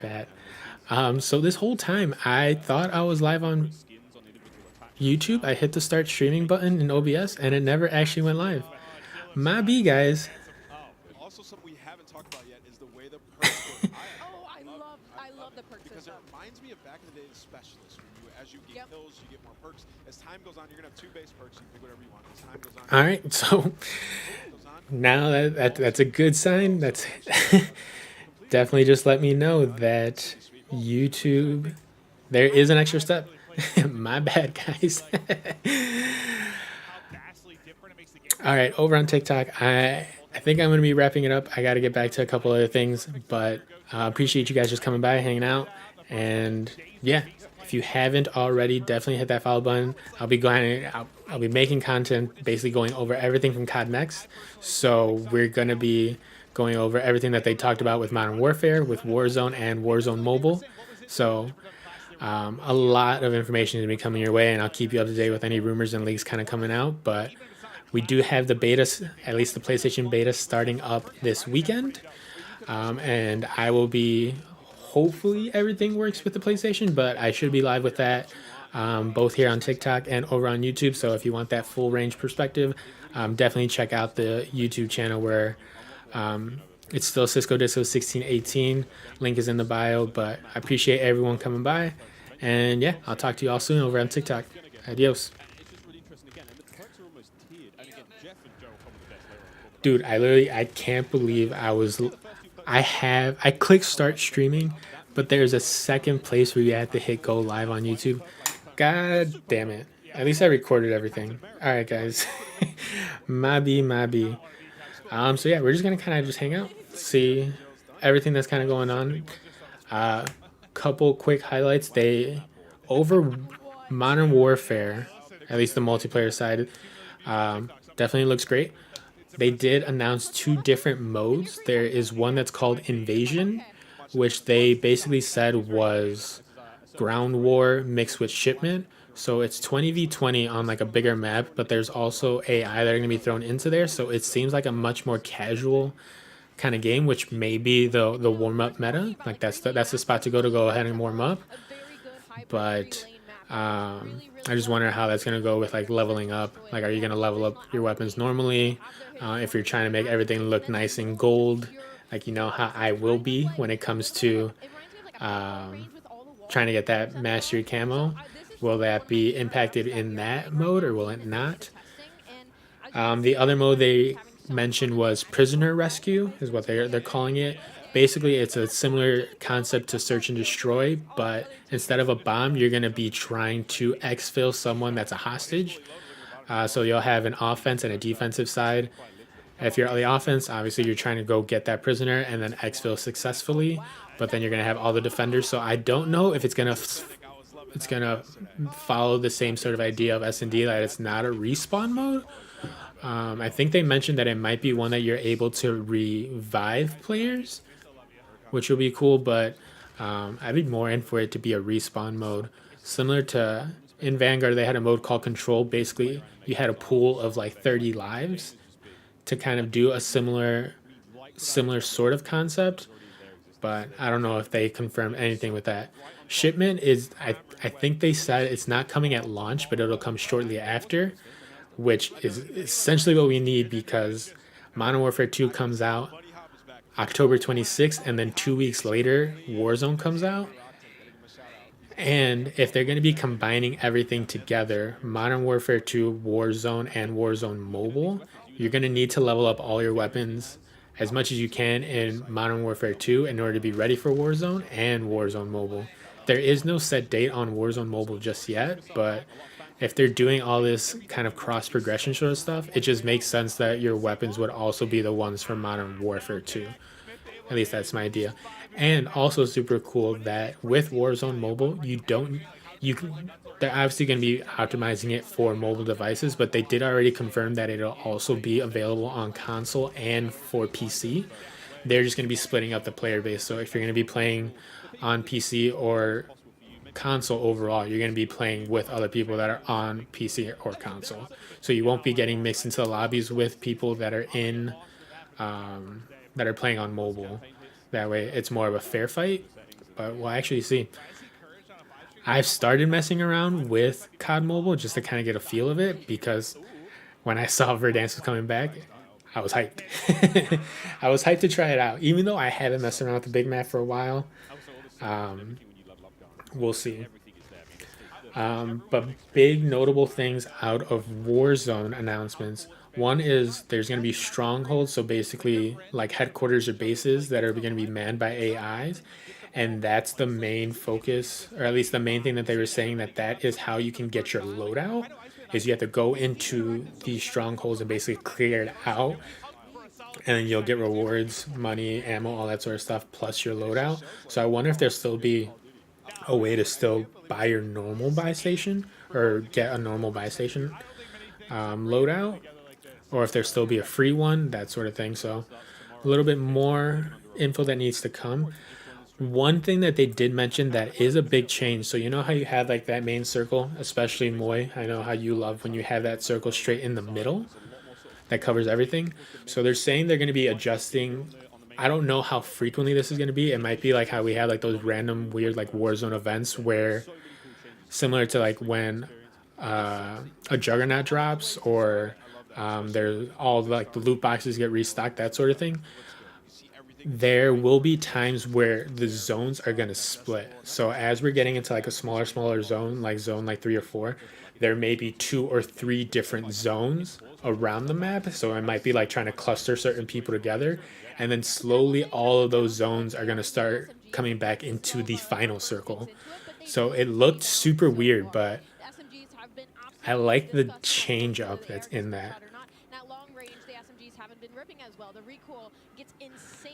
bad. So this whole time I thought I was live on YouTube. I hit the start streaming button in OBS and it never actually went live. My B guys. Also, something we haven't talked about yet is the way the perks work. Oh, I I love the perk because system. it reminds me of back in the day of Specialists, where as you get Yep. kills, you get more perks. As time goes on, you're gonna have two base perks. You can pick whatever you want. As time goes on, All right, so goes on. now that's a good sign. That's definitely just let me know that YouTube there is an extra step. My bad, guys. All right, over on TikTok, I think I'm gonna be wrapping it up. I got to get back to a couple other things, but appreciate you guys just coming by, hanging out, and yeah. If you haven't already, definitely hit that follow button. I'll be making content basically going over everything from CodNext. So we're gonna be going over everything that they talked about with Modern Warfare, with Warzone and Warzone Mobile. So a lot of information is going to be coming your way, and I'll keep you up to date with any rumors and leaks kind of coming out. But we do have the beta, at least the PlayStation beta, starting up this weekend. And I will be, hopefully, everything works with the PlayStation, but I should be live with that both here on TikTok and over on YouTube. So if you want that full range perspective, definitely check out the YouTube channel where it's still Cisco Disco 1618. Link is in the bio, but I appreciate everyone coming by. And yeah, I'll talk to you all soon over on TikTok. Adios. Dude, I can't believe I clicked start streaming, but there's a second place where you have to hit go live on YouTube. God damn it. At least I recorded everything. All right, guys. my B. So yeah, we're just gonna kind of just hang out, see everything that's kind of going on. Couple quick highlights. They over Modern Warfare, at least the multiplayer side, definitely looks great. They did announce two different modes. There is one that's called Invasion, which they basically said was ground war mixed with shipment. So it's 20v20 on like a bigger map, but there's also AI that are going to be thrown into there. So it seems like a much more casual kind of game, which may be the warm up meta. Like that's the spot to go ahead and warm up. But I just wonder how that's gonna go with like leveling up. Like, are you gonna level up your weapons normally? If you're trying to make everything look nice and gold, like you know how I will be when it comes to trying to get that mastery camo. Will that be impacted in that mode or will it not? The other mode they mentioned was prisoner rescue, is what they're calling it. Basically, it's a similar concept to search and destroy, but instead of a bomb, you're going to be trying to exfil someone that's a hostage. So you'll have an offense and a defensive side. If you're on the offense, obviously you're trying to go get that prisoner and then exfil successfully, but then you're going to have all the defenders. So I don't know if it's gonna follow the same sort of idea of S&D, that it's not a respawn mode. I think they mentioned that it might be one that you're able to revive players, which will be cool, but I'd be more in for it to be a respawn mode. Similar to in Vanguard, they had a mode called Control. Basically, you had a pool of like 30 lives to kind of do a similar sort of concept, but I don't know if they confirmed anything with that. Shipment is I think they said it's not coming at launch, but it'll come shortly after, which is essentially what we need because Modern Warfare 2 comes out October 26th, and then 2 weeks later, Warzone comes out. And if they're going to be combining everything together, Modern Warfare 2, Warzone, and Warzone Mobile, you're going to need to level up all your weapons as much as you can in Modern Warfare 2 in order to be ready for Warzone and Warzone Mobile. There is no set date on Warzone Mobile just yet, but if they're doing all this kind of cross progression sort of stuff, it just makes sense that your weapons would also be the ones from Modern Warfare 2. At least that's my idea. And also super cool that with Warzone Mobile, you can they're obviously going to be optimizing it for mobile devices, but they did already confirm that it'll also be available on console and for PC. They're just going to be splitting up the player base. So if you're going to be playing on PC or console overall, you're going to be playing with other people that are on PC or console. So you won't be getting mixed into the lobbies with people that are that are playing on mobile. That way, it's more of a fair fight. but we'll actually see. I've started messing around with COD Mobile just to kind of get a feel of it because when I saw Verdansk was coming back, I was hyped. I was hyped to try it out, even though I haven't messed around with the big map for a while. We'll see. But big notable things out of Warzone announcements. One is there's going to be strongholds, so basically like headquarters or bases that are going to be manned by AIs, and that's the main focus, or at least the main thing that they were saying that is how you can get your loadout. Is you have to go into these strongholds and basically clear it out, and then you'll get rewards, money, ammo, all that sort of stuff, plus your loadout. So I wonder if there'll still be a way to still buy your normal buy station or get a normal buy station loadout, or if there'll still be a free one, that sort of thing. So a little bit more info that needs to come. One thing that they did mention that is a big change. So you know how you have like that main circle, especially Moy. I know how you love when you have that circle straight in the middle that covers everything. So they're saying they're going to be adjusting. I don't know how frequently this is going to be. It might be like how we have like those random weird like Warzone events where similar to like when a Juggernaut drops or there's all like the loot boxes get restocked, that sort of thing. There will be times where the zones are going to split. So as we're getting into like a smaller zone, like zone like 3 or 4, there may be 2 or 3 different zones around the map. So it might be like trying to cluster certain people together, and then slowly all of those zones are going to start coming back into the final circle. So it looked super weird, but I like the change up that's in that.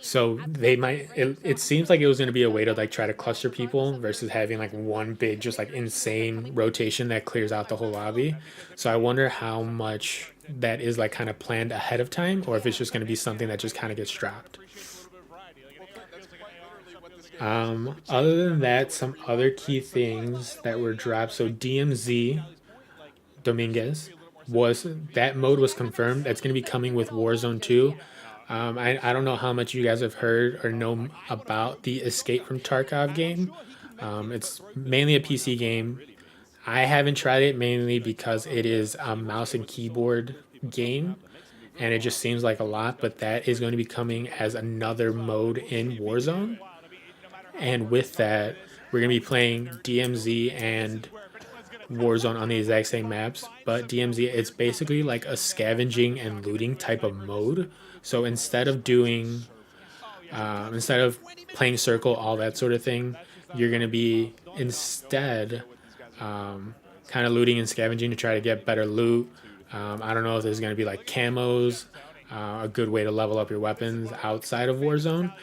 So they might. It seems like it was going to be a way to like try to cluster people versus having like one big just like insane rotation that clears out the whole lobby. So I wonder how much that is like kind of planned ahead of time, or if it's just going to be something that just kind of gets dropped. Other than that, some other key things that were dropped. So DMZ Dominguez was that mode was confirmed. That's going to be coming with Warzone 2. I don't know how much you guys have heard or know about the Escape from Tarkov game. It's mainly a PC game. I haven't tried it mainly because it is a mouse and keyboard game, and it just seems like a lot. But that is going to be coming as another mode in Warzone, and with that, we're going to be playing DMZ and Warzone on the exact same maps, but DMZ it's basically like a scavenging and looting type of mode. So instead of playing circle, all that sort of thing, you're gonna be instead kind of looting and scavenging to try to get better loot. I don't know if there's gonna be like camos, a good way to level up your weapons outside of Warzone.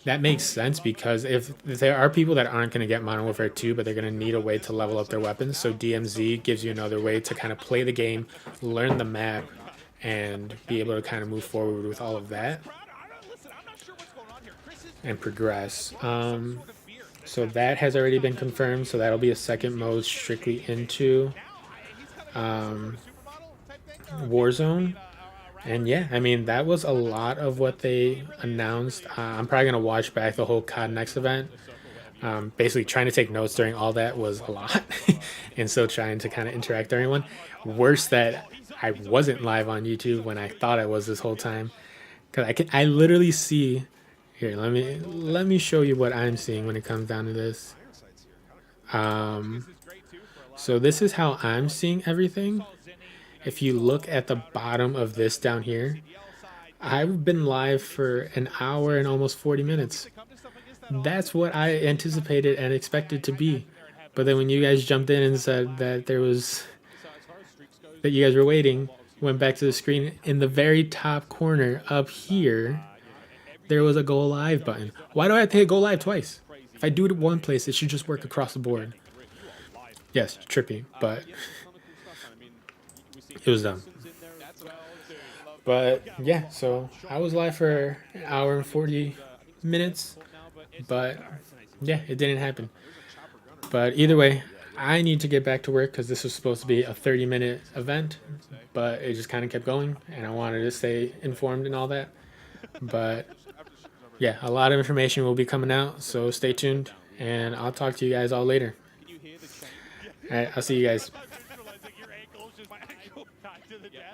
That makes sense because if there are people that aren't going to get Modern Warfare 2, but they're going to need a way to level up their weapons, so DMZ gives you another way to kind of play the game, learn the map, and be able to kind of move forward with all of that and progress. So that has already been confirmed, so that'll be a second mode strictly into Warzone. And yeah, I mean, that was a lot of what they announced. I'm probably going to watch back the whole CodNext event. Basically, trying to take notes during all that was a lot. And so trying to kind of interact with everyone. Worse that I wasn't live on YouTube when I thought I was this whole time. Because I literally see. Here, let me show you what I'm seeing when it comes down to this. So this is how I'm seeing everything. If you look at the bottom of this down here, I've been live for an hour and almost 40 minutes. That's what I anticipated and expected to be. But then when you guys jumped in and said that that you guys were waiting, went back to the screen in the very top corner up here, there was a go live button. Why do I have to hit go live twice? If I do it at one place, it should just work across the board. Yes, trippy, but it was dumb. But yeah, so I was live for an hour and 40 minutes, but yeah, it didn't happen. But either way, I need to get back to work because this was supposed to be a 30-minute event, but it just kind of kept going, and I wanted to stay informed and all that. But yeah, a lot of information will be coming out, so stay tuned, and I'll talk to you guys all later. Can you hear the chain? All right, I'll see you guys. I'm visualizing your ankle is just my ankle tied to the desk.